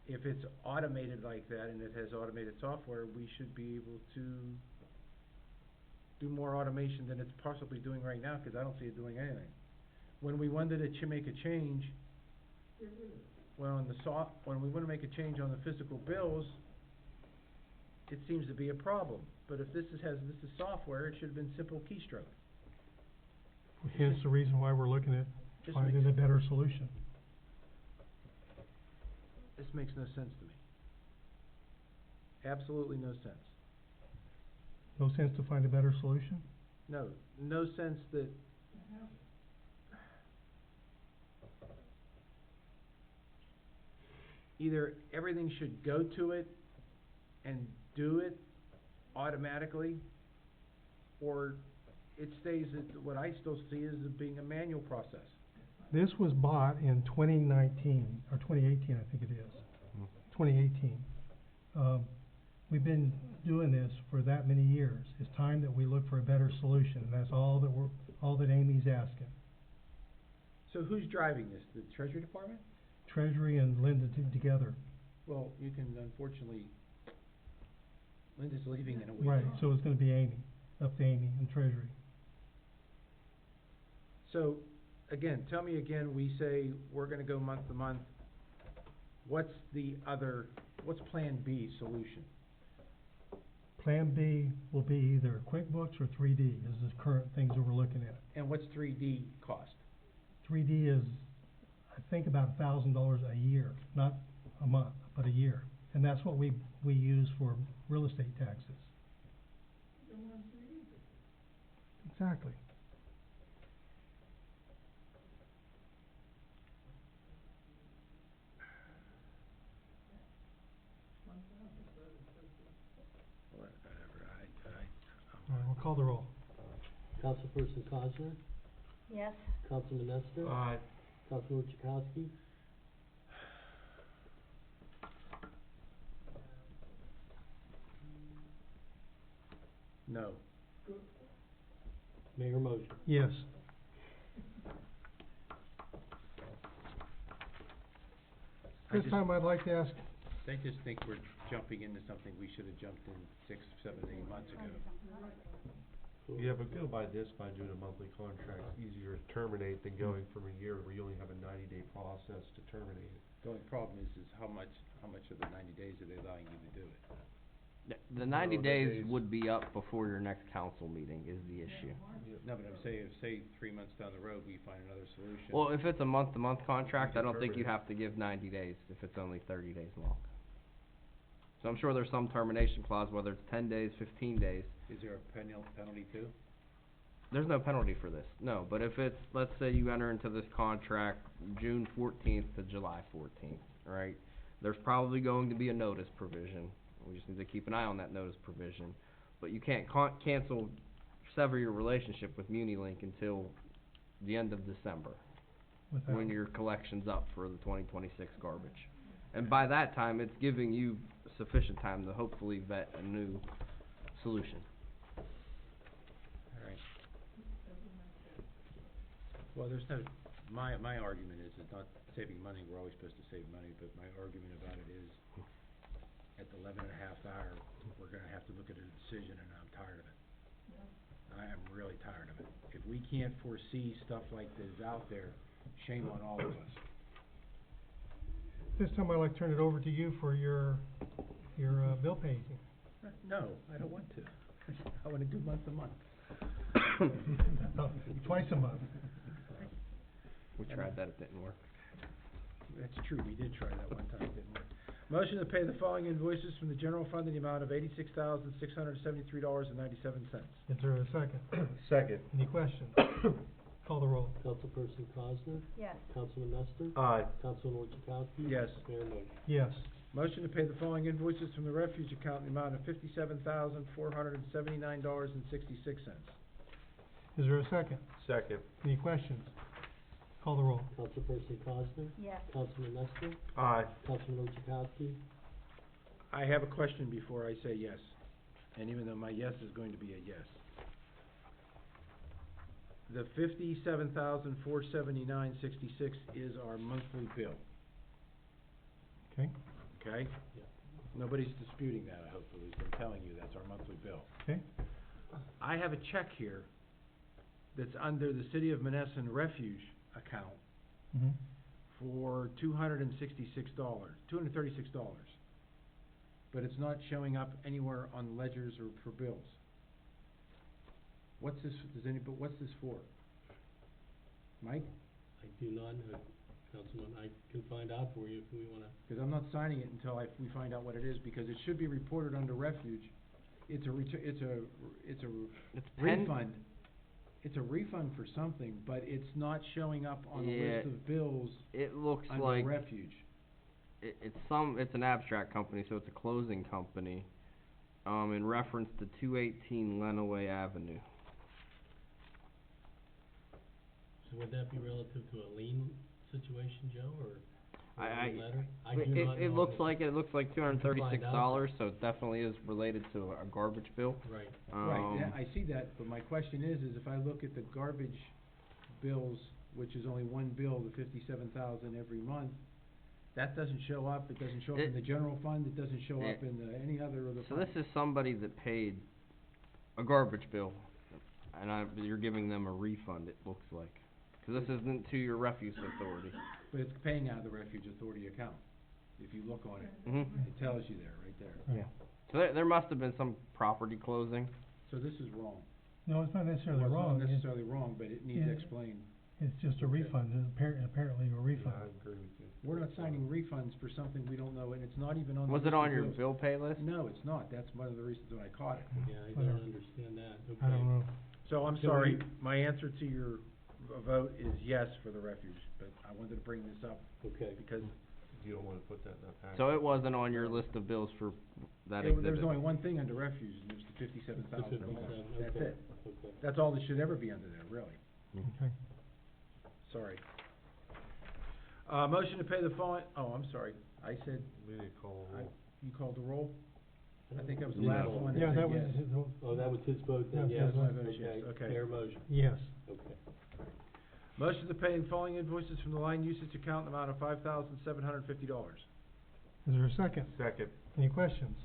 H: If it's automated like that and it has automated software, we should be able to do more automation than it's possibly doing right now, because I don't see it doing anything. When we wanted to make a change, when we want to make a change on the physical bills, it seems to be a problem. But if this is software, it should have been simple keystroke.
B: Hence the reason why we're looking at
H: Just
B: finding a better solution.
H: This makes no sense to me. Absolutely no sense.
B: No sense to find a better solution?
H: No sense that either everything should go to it and do it automatically, or it stays at what I still see as being a manual process.
B: This was bought in 2019, or 2018, I think it is. 2018. We've been doing this for that many years. It's time that we look for a better solution, and that's all that Amy's asking.
H: So who's driving this? The Treasury Department?
B: Treasury and Linda together.
H: Well, you can, unfortunately, Linda's leaving in a week.
B: Right, so it's gonna be Amy, up to Amy and Treasury.
H: So, again, tell me again, we say we're gonna go month to month. What's Plan B solution?
B: Plan B will be either QuickBooks or 3D, is the current things that we're looking at.
H: And what's 3D cost?
B: 3D is, I think, about $1,000 a year, not a month, but a year. And that's what we use for real estate taxes. Exactly. Call the roll.
C: Councilperson Cosner,
J: Yes.
C: Councilman Nestor,
A: Aye.
C: Councilman Chakowski,
H: No.
C: Mayor motion.
B: Yes. This time I'd like to ask,
H: I just think we're jumping into something we should have jumped in 6, 7, 8 months ago.
K: Yeah, but go by this, by doing a monthly contract, it's easier to terminate than going from a year where you only have a 90-day process to terminate it.
H: The only problem is how much of the 90 days are they allowing you to do it?
D: The 90
K: the
D: days
K: days-
D: would be up before your next council meeting is the issue.
H: No, but I'm saying, say 3 months down the road, we find another solution.
D: Well, if it's a month-to-month contract, I don't think you
K: terminate.
D: have to give 90 days if it's only 30 days long. So I'm sure there's some termination clause, whether it's 10 days, 15 days.
H: Is there a penalty too?
D: There's no penalty for this, no, but if it's, let's say you enter into this contract June 14th to July 14th, right? There's probably going to be a notice provision. We just need to keep an eye on that notice provision. But you can't sever your relationship with MuniLink until the end of December,
B: without,
D: when your collection's up for the 2026 garbage. And by that time, it's giving you sufficient time to hopefully vet a new solution.
H: All right. Well, there's no, my argument is it's not saving money, we're always supposed to save money, but my argument about it is at the 11 and a half hour, we're gonna have to look at a decision and I'm tired of it. I am really tired of it. If we can't foresee stuff like this out there, shame on all of us.
B: this time I'd like to turn it over to you for your bill paying.
H: No, I don't want to. I wanna do month to month.
B: No, twice a month.
D: We tried that, it didn't work.
H: That's true, we did try that one time, didn't we? Motion to pay the following invoices from the general fund in the amount of $86,673.97.
B: Is there a second?
K: Second.
B: Any questions? Call the roll.
C: Councilperson Cosner,
J: Yes.
C: Councilman Nestor,
K: Aye.
C: Councilman Chakowski.
H: Yes.
C: Mayor motion.
B: Yes.
H: Motion to pay the following invoices from the refuge account in the amount of $57,479.66.
B: Is there a second?
K: Second.
B: Any questions? Call the roll.
C: Councilperson Cosner,
J: Yes.
C: Councilman Nestor,
K: Aye.
C: Councilman Chakowski,
H: I have a question before I say yes, and even though my yes is going to be a yes. The $57,479.66 is our monthly bill,
B: Okay.
H: okay?
C: Yeah.
H: Nobody's disputing that, I hope, at least I'm telling you, that's our monthly bill.
B: Okay.
H: I have a check here that's under the City of Monessen Refuge account
B: Mm-hmm.
H: for $236. But it's not showing up anywhere on ledgers or for bills. What's this, what's this for? Mike?
C: I do not know, Councilman, I can find out for you if we wanna.
H: Because I'm not signing it until we find out what it is, because it should be reported under refuge. It's a refund. It's a refund for something, but it's not showing up on the list of bills
D: It looks
H: under
D: like
H: refuge.
D: it's an abstract company, so it's a closing company, in reference to 218 Lenawee Avenue.
C: So would that be relative to a lien situation, Joe, or a lien letter? I
D: It,
C: do not
D: it
C: know
D: looks
C: if-
D: like $236,
C: out.
D: so it definitely is related to a garbage bill.
C: Right.
H: Right, yeah, I see that, but my question is if I look at the garbage bills, which is only one bill, the 57,000 every month, that doesn't show up, it doesn't show up in the general fund, it doesn't show up in any other of the
D: So
H: funds.
D: this is somebody that paid a garbage bill, and you're giving them a refund, it looks like. 'Cause this isn't to your refuse authority.
H: But it's paying out of the refuge authority account, if you look on it, it tells you there, right there.
D: Yeah. So there must have been some property closing.
H: So this is wrong.
B: No, it's not necessarily
H: Well,
B: wrong.
H: it's not necessarily wrong, but it needs
B: Yeah.
H: explained.
B: It's just a refund, apparently a refund.
K: I agree with you.
H: We're not signing refunds for something we don't know, and it's not even on the
D: Was
H: list
D: it on
H: of
D: your
H: bills.
D: bill pay list?
H: No, it's not, that's one of the reasons that I caught it.
C: Yeah, I
B: But,
C: don't understand that, okay.
B: I don't know.
H: So I'm
B: So
H: sorry,
B: we-
H: my answer to your vote is yes for the refuge, but I wanted to bring this up
C: Okay.
H: because
K: you don't wanna put that in that package.
D: So it wasn't on your list of bills for that exhibit?
H: There's only one thing under refuge, and it's the $57,000 a month. That's
C: okay,
H: it.
C: okay.
H: That's all that should ever be under there, really.
B: Okay.
H: Sorry. Motion to pay the following, oh, I'm sorry, I said,
K: We need to call a roll.
H: you called the roll? I think that was the
A: No.
H: last one
B: Yeah,
H: that
B: that
H: said
B: was,
H: yes.
C: Oh, that was his vote then,
B: Yeah,
C: yes?
B: that's my
H: vote is yes, okay.
C: Fair motion,
B: yes.
C: okay.
H: Motion to pay the following invoices from the line usage account in the amount of $5,750.
B: Is there a second?
K: Second.
B: Any questions?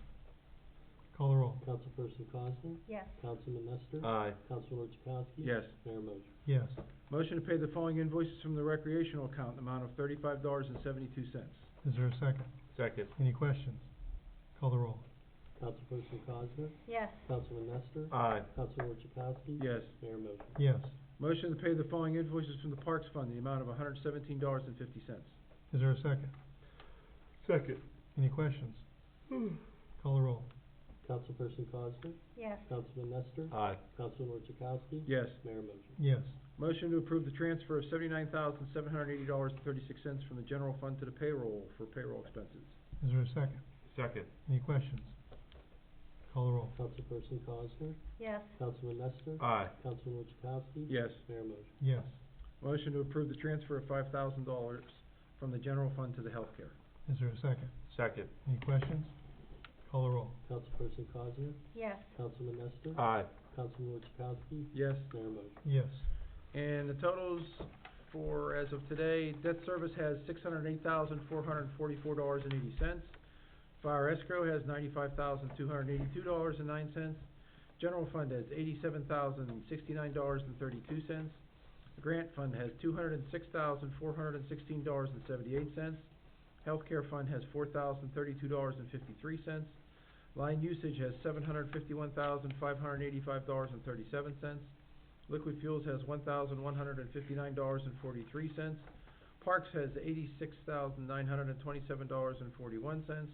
B: Call the roll.
C: Councilperson Cosner?
J: Yes.
C: Councilman Nestor?
K: Aye.
C: Councilor Chakowski?
H: Yes.
C: Mayor motion.
B: Yes.
H: Motion to pay the following invoices from the recreational account in the amount of $35.72.
B: Is there a second?
K: Second.
B: Any questions? Call the roll.
C: Councilperson Cosner?
J: Yes.
C: Councilman Nestor?
K: Aye.
C: Councilor Chakowski?
H: Yes.
C: Mayor motion.
B: Yes.
H: Motion to pay the following invoices from the Parks Fund in the amount of $117.50.
B: Is there a second?
K: Second.
B: Any questions? Call the roll.
C: Councilperson Cosner?
J: Yes.
C: Councilman Nestor?
K: Aye.
C: Councilor Chakowski?
H: Yes.
C: Mayor motion.
B: Yes.
H: Motion to approve the transfer of $79,780.36 from the general fund to the payroll for payroll expenses.
B: Is there a second?
K: Second.
B: Any questions? Call the roll.
C: Councilperson Cosner?
J: Yes.
C: Councilman Nestor?
K: Aye.
C: Councilor Chakowski?
H: Yes.
C: Mayor motion.
B: Yes.
H: Motion to approve the transfer of $5,000 from the general fund to the healthcare.
B: Is there a second?
K: Second.
B: Any questions? Call the roll.
C: Councilperson Cosner?
J: Yes.
C: Councilman Nestor?
K: Aye.
C: Councilor Chakowski?
H: Yes.
C: Mayor motion.
B: Yes.
H: And the totals for, as of today, debt service has $608,444.80. Fire escrow has $95,282.09. General fund has $87,069.32. The grant fund has $206,416.78. Healthcare fund has $4,032.53. Line usage has $751,585.37. Liquid fuels has $1,159.43. Parks has $86,927.41.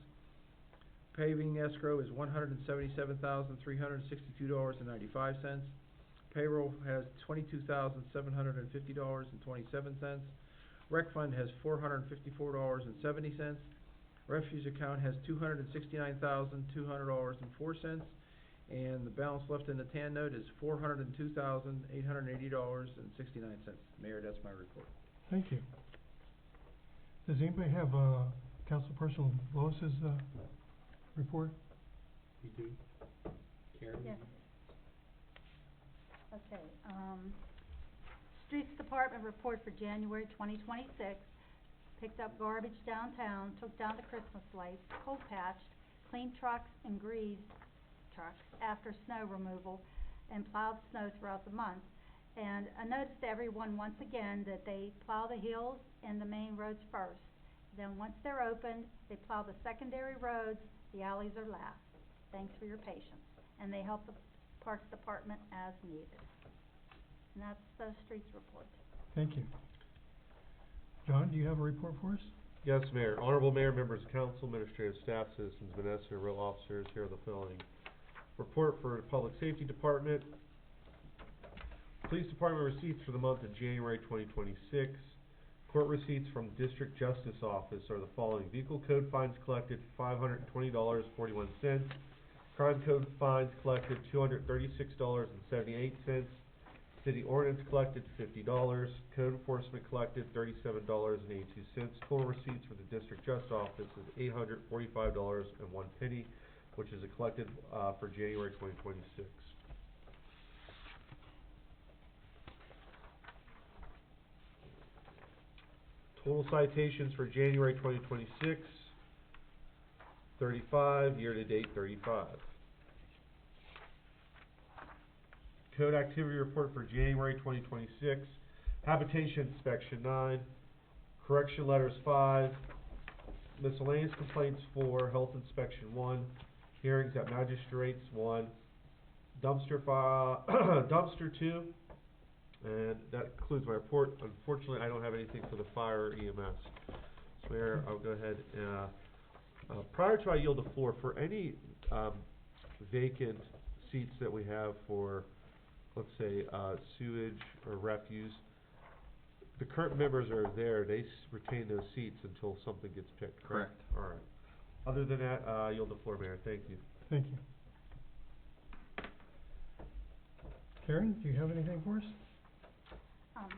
H: Paving escrow is $177,362.95. Payroll has $22,750.27. Rec fund has $454.70. Refuge account has $269,200.04. And the balance left in the TAN note is $402,880.69. Mayor, that's my report.
B: Thank you. Does anybody have, Councilperson Lois's, report?
C: You do? Karen?
J: Yes. Okay, Streets Department report for January 2026. Picked up garbage downtown, took down the Christmas lights, cold patched, cleaned trucks and greased trucks after snow removal, and plowed snow throughout the month. And I noticed everyone, once again, that they plow the hills and the main roads first. Then once they're opened, they plow the secondary roads, the alleys are last. Thanks for your patience. And they help the Parks Department as needed. And that's the streets report.
B: Thank you. John, do you have a report for us?
K: Yes, Mayor. Honorable Mayor, members of council, administrative staff, citizens, Monessen, real officers, here are the following. Report for the Public Safety Department. Police Department receipts for the month of January 2026. Court receipts from District Justice Office are the following. Vehicle code fines collected, $520.41. Crime code fines collected, $236.78. City ordinance collected, $50. Code enforcement collected, $37.82. Total receipts for the District Justice Office is $845.01, which is collected for January 2026. Total citations for January 2026, 35, year-to-date 35. Code activity report for January 2026, habitation inspection 9, correction letters 5, miscellaneous complaints 4, health inspection 1, hearings at magistrates 1, dumpster 2, and that concludes my report. Unfortunately, I don't have anything for the fire or EMS. So Mayor, I'll go ahead and, prior to I yield the floor, for any vacant seats that we have for, let's say, sewage or refuse, the current members are there, they retain those seats until something gets picked, correct?
D: Correct.
K: All right. Other than that, yield the floor, Mayor, thank you.
B: Thank you. Karen, do you have anything for us?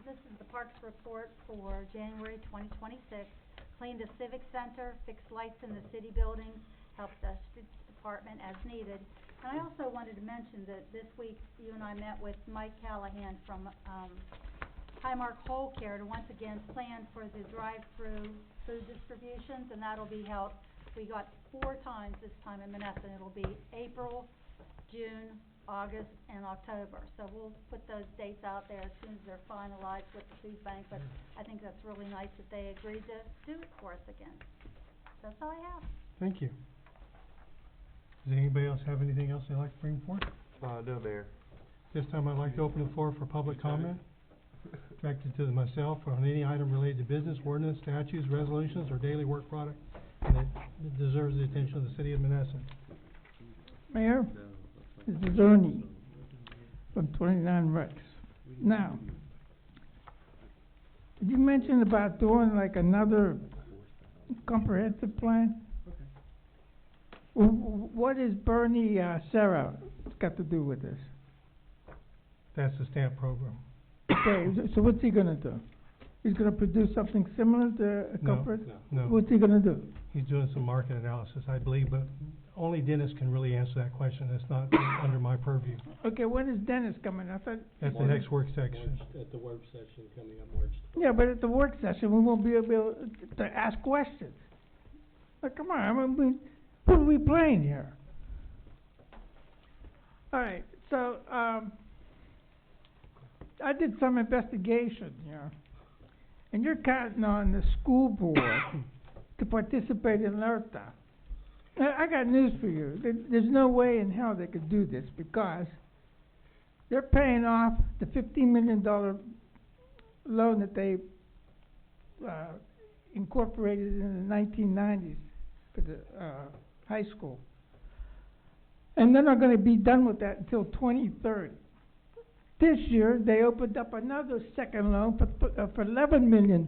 J: This is the Parks report for January 2026. Cleaned the Civic Center, fixed lights in the city buildings, helped the streets department as needed. And I also wanted to mention that this week, you and I met with Mike Callahan from, Highmark Whole Care to once again plan for the drive-through food distributions, and that'll be held, we got 4 times this time in Monessen. It'll be April, June, August, and October. So we'll put those dates out there as soon as they're finalized with the food bank, but I think that's really nice that they agreed to do it for us again. That's all I have.
B: Thank you. Does anybody else have anything else they'd like to bring forth?
K: No, Mayor.
B: This time I'd like to open the floor for public comment, directed to myself on any item related to business, ordinance, statutes, resolutions, or daily work product, and that deserves the attention of the city of Monessen.
G: Mayor, this is Ernie from 29 Rex. Now, did you mention about doing like another comprehensive plan? What is Bernie, Sarah got to do with this?
B: That's the stamp program.
G: Okay, so what's he gonna do? He's gonna produce something similar to a
B: No,
G: comprehensive?
B: no.
G: What's he gonna do?
B: He's doing some market analysis, I believe, but only Dennis can really answer that question. It's not under my purview.
G: Okay, when is Dennis coming? I thought.
B: That's the next work section.
C: At the work session coming up March 12th.
G: Yeah, but at the work session, we won't be able to ask questions. Like, come on, I mean, what are we playing here? All right, so, I did some investigation here, and you're counting on the school board to participate in LRTA. Now, I got news for you. There's no way in hell they could do this because they're paying off the $15 million loan that they incorporated in the 1990s for the high school. And they're not going to be done with that until 2030. This year, they opened up another second loan for $11 million.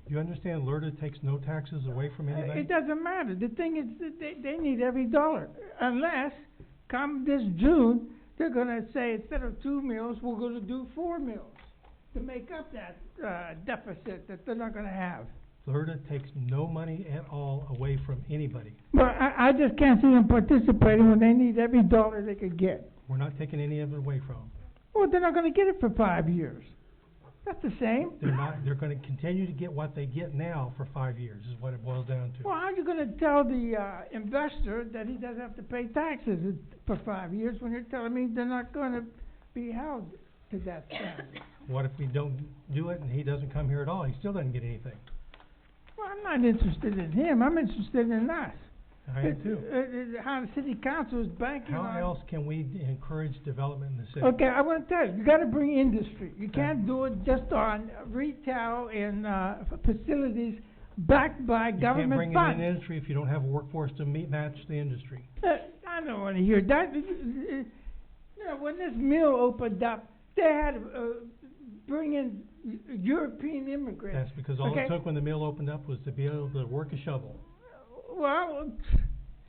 B: You understand LRTA takes no taxes away from anybody?
G: It doesn't matter. The thing is, that they need every dollar. Unless, come this June, they're going to say instead of 2 mills, we're going to do 4 mills to make up that deficit that they're not going to have.
B: LRTA takes no money at all away from anybody.
G: But I just can't see them participating when they need every dollar they could get.
B: We're not taking any of it away from them.
G: Well, they're not going to get it for 5 years. That's the same.
B: They're not, they're gonna continue to get what they get now for 5 years, is what it boils down to.
G: Well, how are you going to tell the investor that he doesn't have to pay taxes for 5 years when you're telling me they're not going to be held to that standard?
B: What if we don't do it and he doesn't come here at all? He still doesn't get anything.
G: Well, I'm not interested in him. I'm interested in us.
B: I am too.
G: How the city council is banking on.
B: How else can we encourage development in the city?
G: Okay, I want to tell you, you got to bring industry. You can't do it just on retail and facilities backed by government
B: You can't
G: funds.
B: bring in industry if you don't have a workforce to match the industry.
G: I don't want to hear that. You know, when this mill opened up, they had to bring in European immigrants.
B: That's because all it took when the mill opened up was to be able to work a shovel.
G: Well,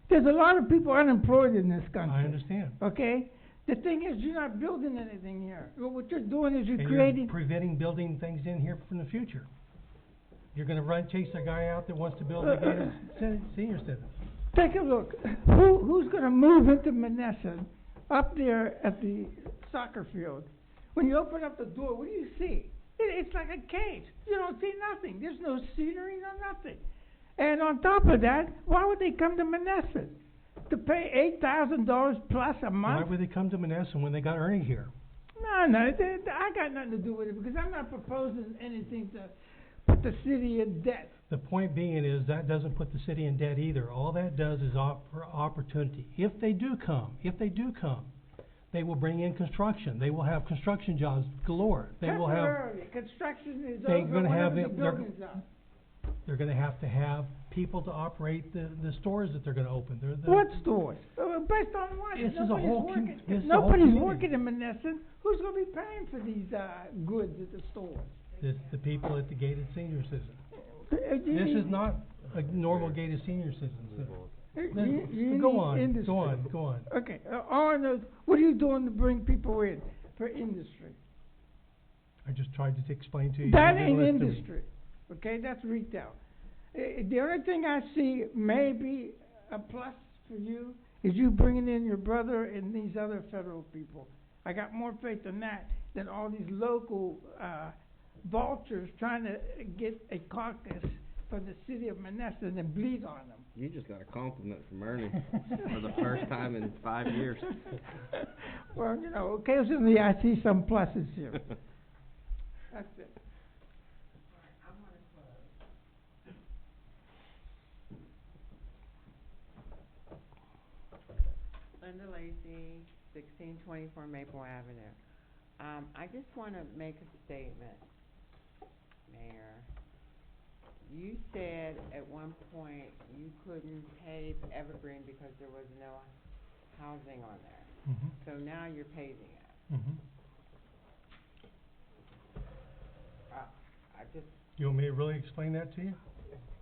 G: there's a lot of people unemployed in this country.
B: I understand.
G: Okay? The thing is, you're not building anything here. What you're doing is you're
B: And
G: creating...
B: you're preventing building things in here from the future. You're gonna chase a guy out that wants to build again senior center.
G: Take a look. Who's going to move into Monessen up there at the soccer field? When you open up the door, what do you see? It's like a cage. You don't see nothing. There's no scenery, no nothing. And on top of that, why would they come to Monessen? To pay $8,000 plus a month?
B: Why would they come to Monessen when they got Ernie here?
G: No, I got nothing to do with it because I'm not proposing anything to put the city in debt.
B: The point being is that doesn't put the city in debt either. All that does is offer opportunity. If they do come, they will bring in construction. They will have construction jobs galore. They will have.
G: Temporarily. Construction is
B: They're
G: over
B: gonna have
G: whenever the
B: they're-
G: building's up.
B: They're gonna have to have people to operate the stores that they're gonna open.
G: What stores? Based on what?
B: This is a
G: Nobody's
B: whole
G: working.
B: this is a whole
G: Nobody's
B: community.
G: working in Monessen. Who's going to be paying for these goods at the stores?
B: the people at the gated senior citizen. This is not a normal gated senior citizen. Go on.
G: Okay, all I know is, what are you doing to bring people in for industry?
B: I just tried to explain to you.
G: That
B: You
G: ain't
B: didn't listen to me.
G: industry, okay, that's retail. The only thing I see maybe a plus for you is you bringing in your brother and these other federal people. I got more faith in that than all these local, vultures trying to get a caucus for the city of Monessen and bleed on them.
D: You just got a compliment from Ernie for the first time in 5 years.
G: Well, you know, occasionally I see some pluses here. That's it.
F: Linda Lacy, 1624 Maple Avenue. I just wanna make a statement, Mayor. You said at one point you couldn't pave Evergreen because there was no housing on there.
B: Mhm.
F: So now you're paving it.
B: Mhm.
F: I just,
B: You want me to really explain that to you?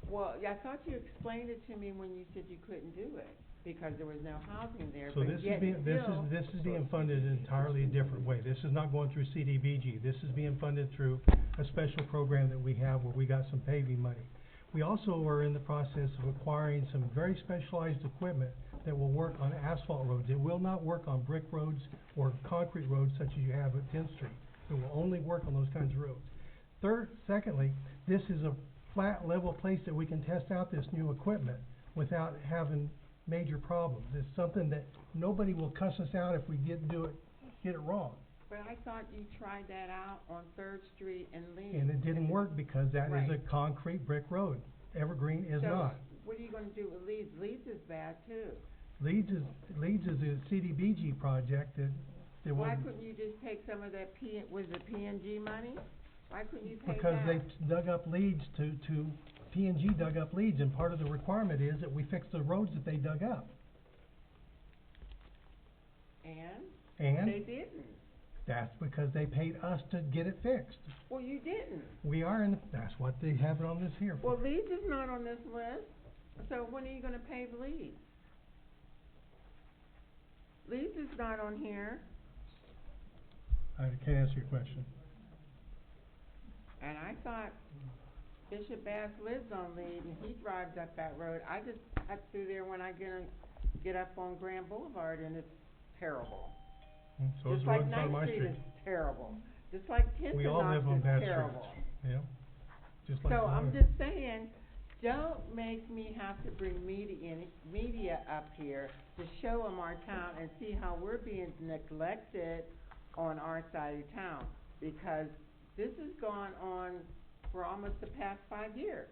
F: well, I thought you explained it to me when you said you couldn't do it because there was no housing there,
B: So
F: but
B: this is
F: yet
B: being,
F: still.
B: this is being funded entirely a different way. This is not going through CDBG. This is being funded through a special program that we have where we got some paving money. We also are in the process of acquiring some very specialized equipment that will work on asphalt roads. It will not work on brick roads or concrete roads such as you have at 10th Street. It will only work on those kinds of roads. Secondly, this is a flat, level place that we can test out this new equipment without having major problems. It's something that nobody will cuss us out if we get it wrong.
F: But I thought you tried that out on 3rd Street and Lee.
B: And it didn't work because that is a
F: Right.
B: concrete brick road. Evergreen is not.
F: So, what are you gonna do with Leeds? Leeds is bad too.
B: Leeds is a CDBG project that
F: Why
B: was,
F: couldn't you just take some of that was it PNG money? Why couldn't you pay that?
B: because they dug up leads to P&G dug up leads, and part of the requirement is that we fix the roads that they dug up.
F: And?
B: And
F: They didn't.
B: that's because they paid us to get it fixed.
F: Well, you didn't.
B: That's what they have it on this here for.
F: Well, Leeds is not on this list, so when are you gonna pave Leeds? Leeds is not on here,
B: I can't answer your question.
F: and I thought Bishop Bass lives on Leeds and he drives up that road. I just cut through there when I get up on Grand Boulevard and it's terrible.
B: So is
F: Just
B: the
F: like
B: roads on my
F: 9th Street
B: street.
F: is terrible. Just like
B: We all live on
F: Timberknock
B: bad
F: is terrible.
B: streets. Yeah. Just like
F: So
B: the
F: I'm
B: other.
F: just saying, don't make me have to bring media up here to show them our town and see how we're being neglected on our side of town. Because this has gone on for almost the past 5 years,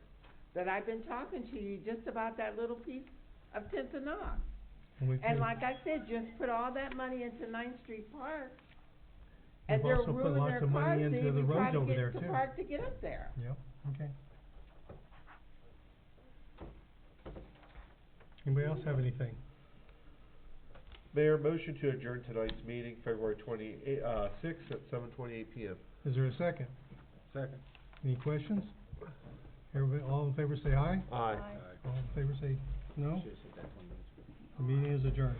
F: that I've been talking to you just about that little piece of Timberknock. And like I said, just put all that money into 9th Street Park, and
B: We've
F: they're
B: also put
F: ruining
B: lots
F: their
B: of
F: cars
B: money
F: to
B: into the
F: even try
B: roads
F: to
B: over
F: get
B: there
F: to
B: too.
F: park to get up there.
B: Yep, okay. Anybody else have anything?
K: Mayor, motion to adjourn tonight's meeting, February 26th at 7:28 PM.
B: Is there a second?
H: Second.
B: Any questions? Everybody, all in favor say aye.
K: Aye.
B: All in favor say no.
H: Should've said that 20 minutes ago.
B: The meeting is adjourned.